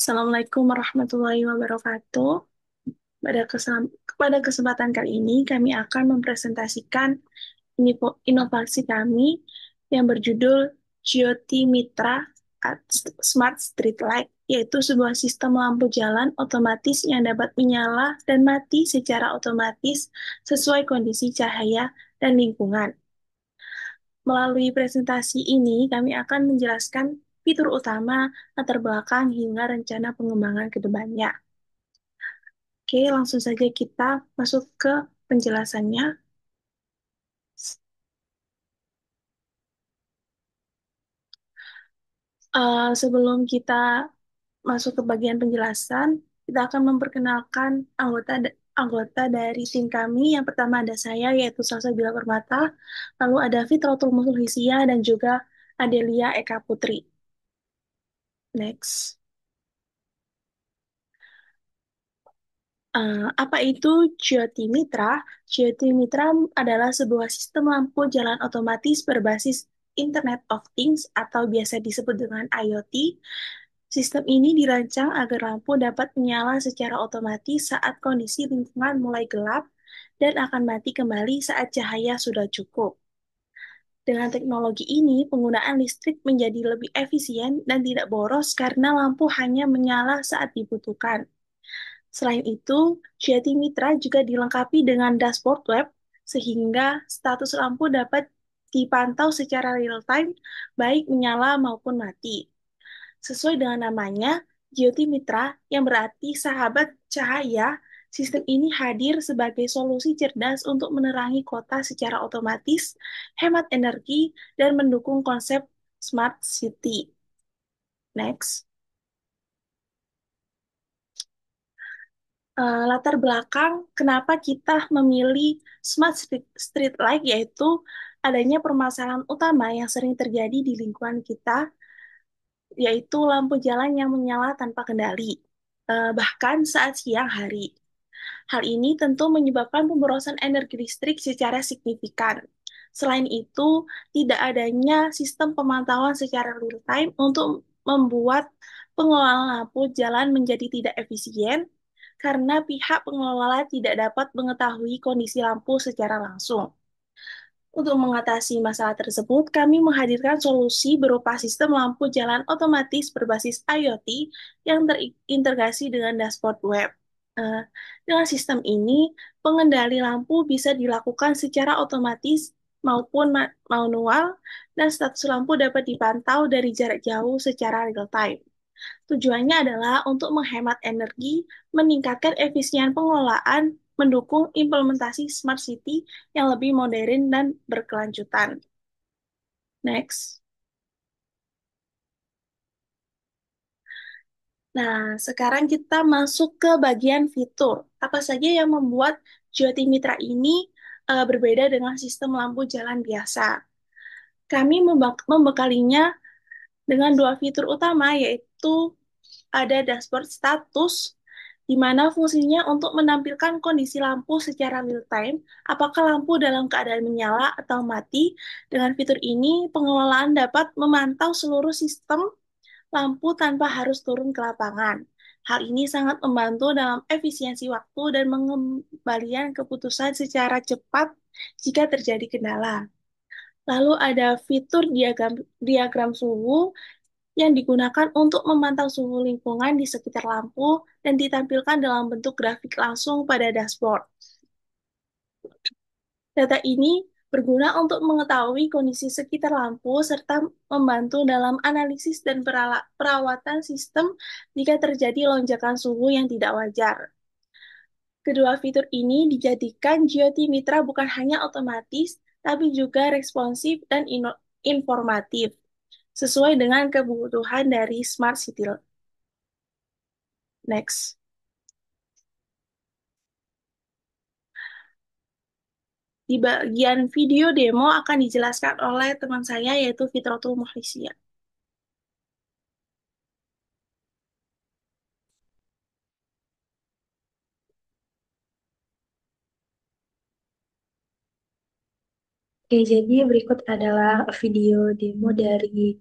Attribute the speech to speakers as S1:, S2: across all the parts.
S1: Assalamualaikum warahmatullahi wabarakatuh. Pada kesempatan kali ini, kami akan mempresentasikan inovasi kami yang berjudul Jyoti Mitra Smart Street Light, yaitu sebuah sistem lampu jalan otomatis yang dapat menyala dan mati secara otomatis sesuai kondisi cahaya dan lingkungan. Melalui presentasi ini, kami akan menjelaskan fitur utama, latar belakang, hingga rencana pengembangan ke depannya. Oke, langsung saja kita masuk ke penjelasannya. Sebelum kita masuk ke bagian penjelasan, kita akan memperkenalkan anggota dari tim kami. Yang pertama ada saya, yaitu Salsabila Permata, lalu ada Fitratul Mukhlisiyah, dan juga Adelia Eka Putri. Next. Apa itu Jyoti Mitra? Jyoti Mitra adalah sebuah sistem lampu jalan otomatis berbasis Internet of Things atau biasa disebut dengan IoT. Sistem ini dirancang agar lampu dapat menyala secara otomatis saat kondisi lingkungan mulai gelap dan akan mati kembali saat cahaya sudah cukup. Dengan teknologi ini, penggunaan listrik menjadi lebih efisien dan tidak boros karena lampu hanya menyala saat dibutuhkan. Selain itu, Jati Mitra juga dilengkapi dengan dashboard web, sehingga status lampu dapat dipantau secara real-time, baik menyala maupun mati. Sesuai dengan namanya, Jyoti Mitra, yang berarti sahabat cahaya, sistem ini hadir sebagai solusi cerdas untuk menerangi kota secara otomatis, hemat energi, dan mendukung konsep smart city. Next. Latar belakang kenapa kita memilih street light, yaitu adanya permasalahan utama yang sering terjadi di lingkungan kita, yaitu lampu jalan yang menyala tanpa kendali, bahkan saat siang hari. Hal ini tentu menyebabkan pemborosan energi listrik secara signifikan. Selain itu, tidak adanya sistem pemantauan secara real time untuk membuat pengelolaan lampu jalan menjadi tidak efisien karena pihak pengelola tidak dapat mengetahui kondisi lampu secara langsung. Untuk mengatasi masalah tersebut, kami menghadirkan solusi berupa sistem lampu jalan otomatis berbasis IoT yang terintegrasi dengan dashboard web. Eh, Dengan sistem ini, pengendali lampu bisa dilakukan secara otomatis maupun manual, dan status lampu dapat dipantau dari jarak jauh secara real time. Tujuannya adalah untuk menghemat energi, meningkatkan efisien pengelolaan, mendukung implementasi smart city yang lebih modern dan berkelanjutan. Next. Nah, sekarang kita masuk ke bagian fitur. Apa saja yang membuat Jyoti Mitra ini berbeda dengan sistem lampu jalan biasa? Kami membekalinya dengan dua fitur utama, yaitu ada dashboard status, di mana fungsinya untuk menampilkan kondisi lampu secara real time, apakah lampu dalam keadaan menyala atau mati. Dengan fitur ini, pengelolaan dapat memantau seluruh sistem lampu tanpa harus turun ke lapangan. Hal ini sangat membantu dalam efisiensi waktu dan pengembalian keputusan secara cepat jika terjadi kendala. Lalu ada fitur diagram suhu yang digunakan untuk memantau suhu lingkungan di sekitar lampu dan ditampilkan dalam bentuk grafik langsung pada dashboard. Data ini berguna untuk mengetahui kondisi sekitar lampu serta membantu dalam analisis dan perawatan sistem jika terjadi lonjakan suhu yang tidak wajar. Kedua fitur ini dijadikan Jyoti Mitra bukan hanya otomatis, tapi juga responsif dan informatif, sesuai dengan kebutuhan dari Smart City. Next. Di bagian video demo akan dijelaskan oleh teman saya, yaitu Fitratul Mukhlisiyah.
S2: Oke, jadi berikut adalah video demo dari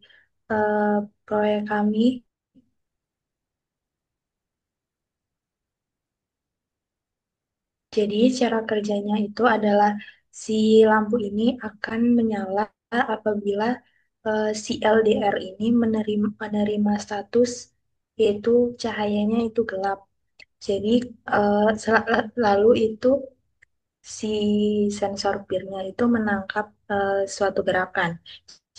S2: eh, proyek kami. Jadi cara kerjanya itu adalah si lampu ini akan menyala apabila si LDR ini menerima status yaitu cahayanya itu gelap. Jadi lalu itu si sensor pirnya itu menangkap suatu gerakan.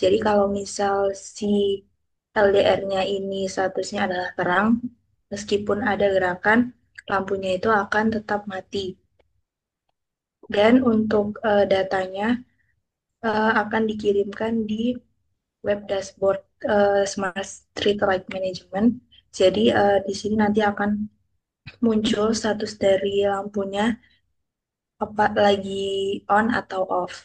S2: Jadi kalau misal si LDR-nya ini statusnya adalah terang, meskipun ada gerakan, lampunya itu akan tetap mati. Dan untuk datanya akan dikirimkan di web dashboard Smart Street Light Management. Jadi di sini nanti akan muncul status dari lampunya apa lagi on atau off.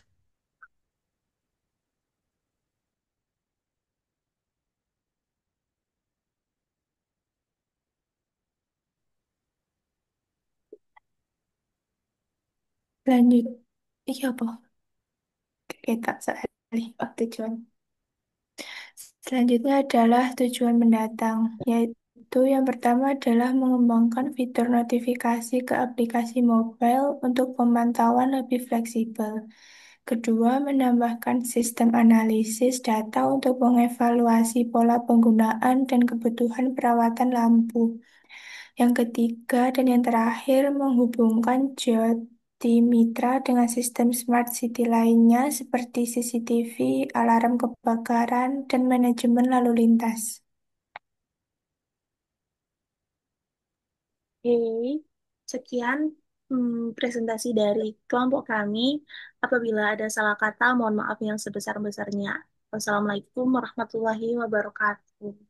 S1: Lanjut. Iya apa? Kita sekali tujuan. Selanjutnya adalah tujuan mendatang, yaitu yang pertama adalah mengembangkan fitur notifikasi ke aplikasi mobile untuk pemantauan lebih fleksibel. Kedua, menambahkan sistem analisis data untuk mengevaluasi pola penggunaan dan kebutuhan perawatan lampu. Yang ketiga dan yang terakhir, menghubungkan Jyoti Mitra dengan sistem smart city lainnya seperti CCTV, alarm kebakaran, dan manajemen lalu lintas. Oke, sekian presentasi dari kelompok kami. Apabila ada salah kata, mohon maaf yang sebesar-besarnya. Wassalamualaikum warahmatullahi wabarakatuh.